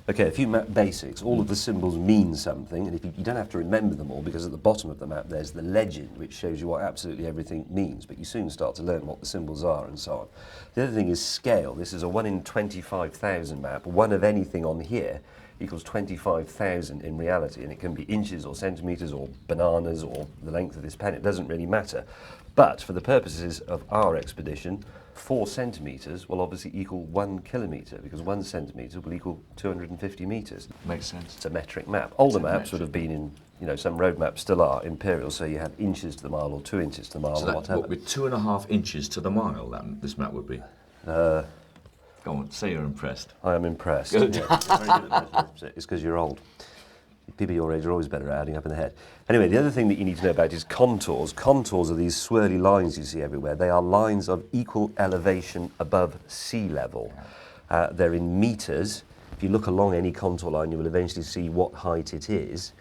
Okay, a few map basics. All of the symbols mean something, and if you don't have to remember them all, because at the bottom of the map there's the legend, which shows you what absolutely everything means, but you soon start to learn what the symbols are and so on. The other thing is scale. This is a 1 in 25,000 map. One of anything on here equals 25,000 in reality, and it can be inches or centimetres or bananas or the length of this pen. It doesn't really matter. But for the purposes of our expedition, 4 centimetres will obviously equal 1 kilometre, because 1 centimetre will equal 250 metres. Makes sense. It's a metric map. Older maps would have been in, you know, some road maps still are imperial, so you have inches to the mile or 2 inches to the mile So or that whatever. would be 2.5 inches to the mile, this map would be. Go on, say you're impressed. I am impressed. Good. Yeah, you're very good at measuring. It's because you're old. People your age are always better at adding up in the head. Anyway, the other thing that you need to know about is contours. Contours are these swirly lines you see everywhere. They are lines of equal elevation above sea level. They're in metres. If you look along any contour line, you will eventually see what height it is.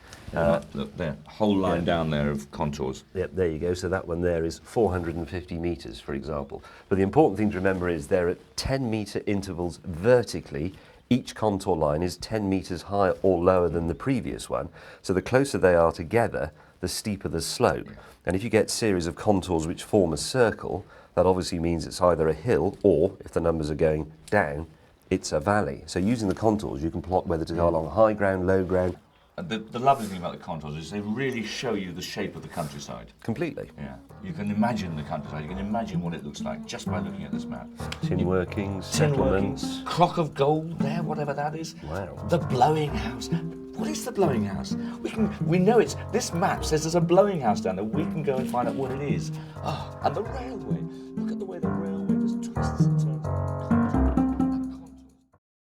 Look there, whole line down there of contours. Yep, there you go. So that one there is 450 metres, for example. But the important thing to remember is they're at 10-metre intervals vertically. Each contour line is 10 metres higher or lower than the previous one. So the closer they are together, the steeper the slope. And if you get series of contours which form a circle, that obviously means it's either a hill or, if the numbers are going down, it's a valley. So using the contours, you can plot whether to go along high ground, low ground. The lovely thing about the contours is they really show you the shape of the countryside. Completely. Yeah, you can imagine the countryside, you can imagine what it looks like just by looking at this map. Tin workings, Tin settlements. workings, crock of gold there, whatever that is. Wow. The blowing house. What is the blowing house? We know it's, this map says there's a blowing house down there. We can go and find out what it is. Oh, and the railway. Look at the way the railway just twists.